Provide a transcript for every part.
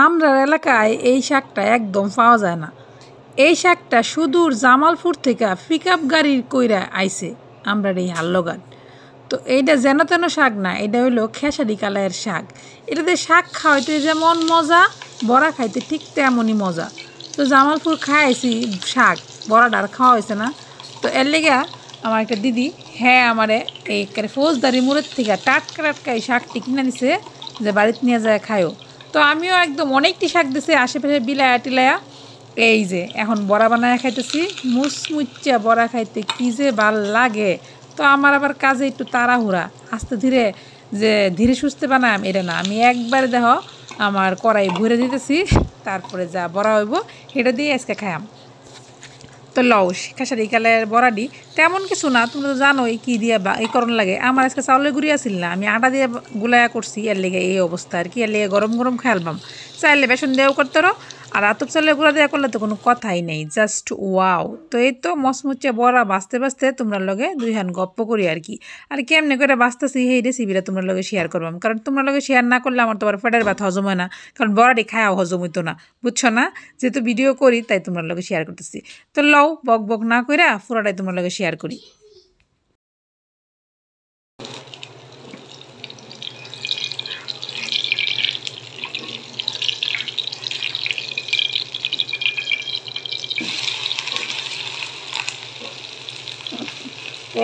আমরার এলাকায় এই শাকটা একদম পাওয়া যায় না। এই শাকটা সুদূর জামালপুর থেকে পিকআপ গাড়ির কইরা আইছে আমরার এই হাল্লগান। তো এইটা যেন তেন শাক না, এটা হইলো খেসারি কালারের শাক। এটাতে শাক খাওয়াইতে যেমন মজা, বড়া খাইতে ঠিক তেমনই মজা। তো জামালপুর খাইছি শাক, বড়াটা আর খাওয়া হয়েছে না। তো এর লেগা আমার একটা দিদি আমারে এই ফৌজদারি মোড়ের থেকে টাটকা টাটকা এই শাকটি কিনে দিছে যে বাড়িতে নিয়ে যায় খায়ও। তো আমিও একদম অনেকটি শাক দিছে আশেপাশে বিলায়া টিলায়া। এই যে এখন বড়া বানায় খাইতেছি, মুচমুচ্চা বড়া খাইতে কী যে ভাল লাগে। তো আমার আবার কাজে একটু তাড়াহুড়া, আস্তে ধীরে যে ধীরে সুস্থে বানাম এটা না, আমি একবারে দেখো আমার কড়াই ভরে দিতেছি, তারপরে যা বড়া হইব সেটা দিয়ে আজকে খাইম। তো লস খেসারি কালের বড়াডি তেমন কিছু না, তুমি তো জানোই কী দিয়ে এই করণ লাগে। আমার আজকে চাউলের গুঁড়ি আসিল না, আমি আটা দিয়ে গুলায়া করছি, এর লেগে এই অবস্থা আর কি। এর লেগে গরম গরম খেয়ালবাম, চাইলে বেসন দিয়েও করতে রো, আর আতপ চালের গুঁড়া দেওয়া করলে তো কোনো কথাই নেই, জাস্ট ওয়াও। তো এই তো মচমুচে বড়া বাঁচতে বাঁচতে তোমরা লগে দুই হান গপ্প করি আর কি। আর কেমনে করে বাঁচতেছি এই রেসিপিটা তোমরা লগে শেয়ার করবাম, কারণ তোমরা লগে শেয়ার না করলে আমার তোমার পেটের ব্যথা হজম হয় না, কারণ বড়াটি খায়াও হজম হইতো না, বুঝছো না? যেহেতু ভিডিও করি তাই তোমরা লগে শেয়ার করতেছি। তো লও বক বক না কইরা পুরাটাই তোমরা লগে শেয়ার করি।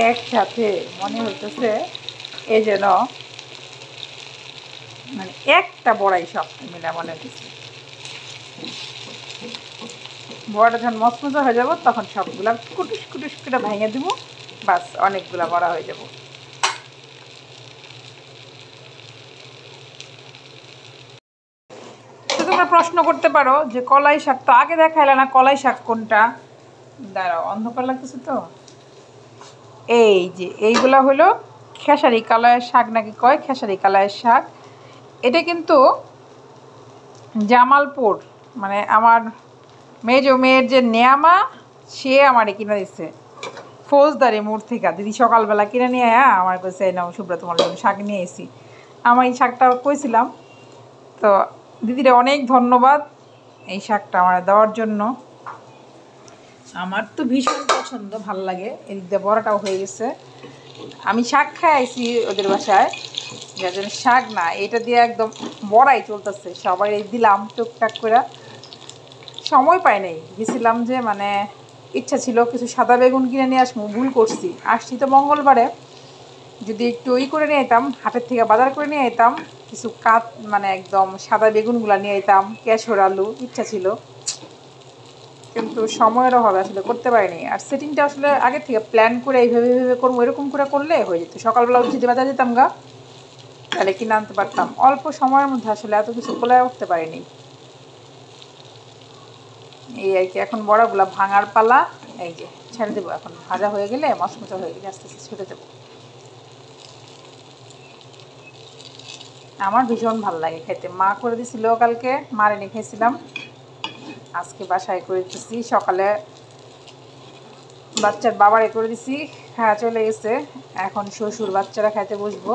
একসাথে মনে হইতেছে এই যেন মানে একটা বড়াই সব মিলা মনে হচ্ছে। বড়াটা যখন মচমচা হয়ে যাব তখন সবগুলা কুটুস কুটুস করে ভেঙে দিব, বাস অনেকগুলা বড়া হয়ে যাব। তো তোমরা প্রশ্ন করতে পারো যে কলাই শাক তো আগে দেখাইলে না, কলাই শাক কোনটা? দাঁড়াও, অন্ধকার লাগতেছে তো। এই যে এইগুলা হলো খেসারি কালারের শাক, নাকি কয় খেসারি কালারের শাক। এটা কিন্তু জামালপুর, মানে আমার মেয়ের যে নেয়ামা, সে আমারে কিনে দিচ্ছে ফৌজদারি মোড় থেকে। দিদি সকালবেলা কিনে নিয়ে আমার কাছে নাও শুভ্রা তোমার জন্য শাক নিয়ে এসেছি। আমার এই শাকটা কইছিলাম, তো দিদিরা অনেক ধন্যবাদ এই শাকটা আমার দেওয়ার জন্য। আমার তো ভীষণ পছন্দ, ভাল লাগে। এদিক দিয়ে বড়াটাও হয়ে গেছে। আমি শাক খাই আইছি ওদের বাসায়, যার জন্য শাক না, এটা দিয়ে একদম বড়াই চলতেছে, সবাই দিলাম টুকটাক করে। সময় পাই নাই, গেছিলাম যে মানে ইচ্ছা ছিল কিছু সাদা বেগুন কিনে নিয়ে আসবো, ভুল করছি। আসছি তো মঙ্গলবারে, যদি একটু করে নিয়ে যেতাম, হাটের থেকে বাজার করে নিয়ে যেতাম, কিছু মানে একদম সাদা বেগুনগুলো নিয়ে যেতাম, কেশর আলু ইচ্ছা ছিল, কিন্তু সময়ের অভাবে আসলে করতে পারিনি। আর সেটিংটা আসলে আগে থেকে প্ল্যান করে এইভাবে করবো, এরকম করে করলে হয়ে যেত। সকালবেলা উঠে যদি বাজার যেতাম গা, তাহলে কিনে আনতে পারতাম। অল্প সময়ের মধ্যে আসলে এত কিছু কোলে উঠতে পারিনি, এই আর কি। এখন বড়াগুলা ভাঙার পালা, এই যে ছেড়ে দেবো। এখন ভাজা হয়ে গেলে, মচমচা হয়ে গেলে আস্তে আস্তে ছেড়ে দেবো। আমার ভীষণ ভালো লাগে খেতে। মা করে দিছিল কালকে, মার এনে খেয়েছিলাম, আজকে বাসায় করে দিচ্ছি। সকালে বাচ্চার বাবারে করে দিছি, হ্যাঁ চলে গেছে। এখন শ্বশুর বাচ্চারা খাইতে বসবো,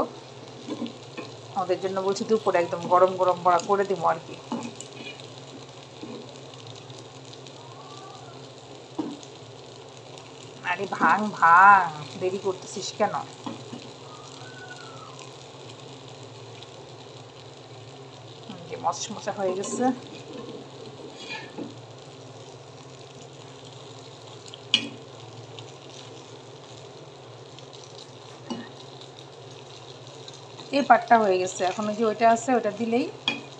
ওদের জন্য বলছি দুপুরে একদম গরম গরম বড়া করে দিব আর কি। আরে ভাঙ ভাঙ, দেরি করতেছিস কেন? মশা হয়ে গেছে। এই পাটটা হয়ে গেছে, এখন যে ওইটা আছে ওটা দিলেই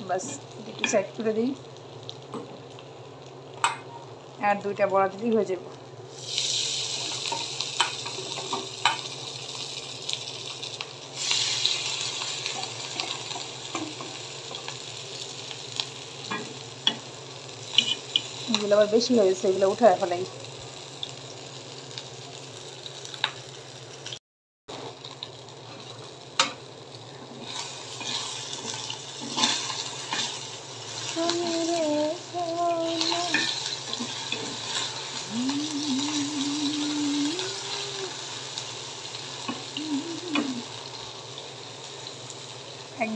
বাস, একটু সাইড করে দিই, আর দুইটা বড়া দিলেই হয়ে যাবে। এগুলো আবার বেশি হয়েছে, এগুলো উঠে ফেলাই।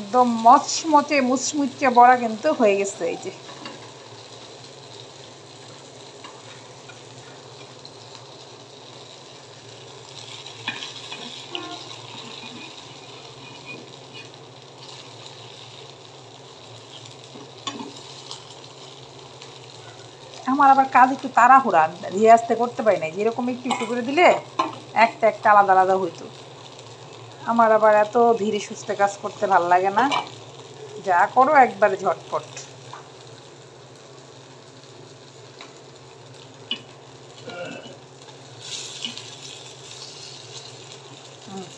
একদম মচমচে মুচমুচে বড়া কিন্তু হয়ে গেছে। এই যে আমার আবার কাজ একটু তাড়াহুড়া, ধীরে আস্তে করতে পারি না, যেরকম একটু একটু করে দিলে একটা একটা আলাদা আলাদা হইতো। আমার আবার এত ধীরে সুস্থে কাজ করতে ভাল লাগে না, যা করো একবারে ঝটপট।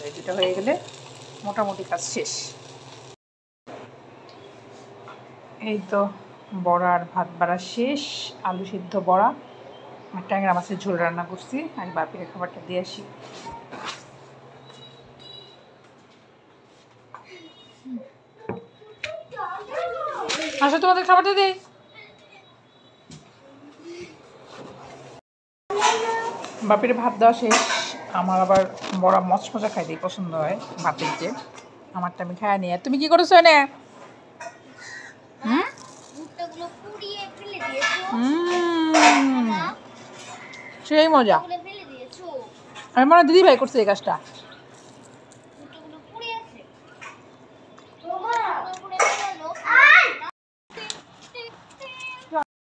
এই দুটো হয়ে গেলে মোটামুটি কাজ শেষ। এই তো বড়ার ভাত বাড়া শেষ, আলু সিদ্ধ বড়া আর ট্যাংরা মাছের ঝোল রান্না করছি। আমি বাপির খাবারটা দিয়ে আসি। আসো তোমাদের খাবারটা দিই। বাপির ভাত দেওয়া শেষ। আমার আবার বড়া মচমচা খাইতেই পছন্দ হয় ভাতের যে, আমারটা আমি খাই নিয়ে। তুমি কি করেছো এনে? সেই মজা। আমি মনে দিদি ভাই করছে এই কাজটা।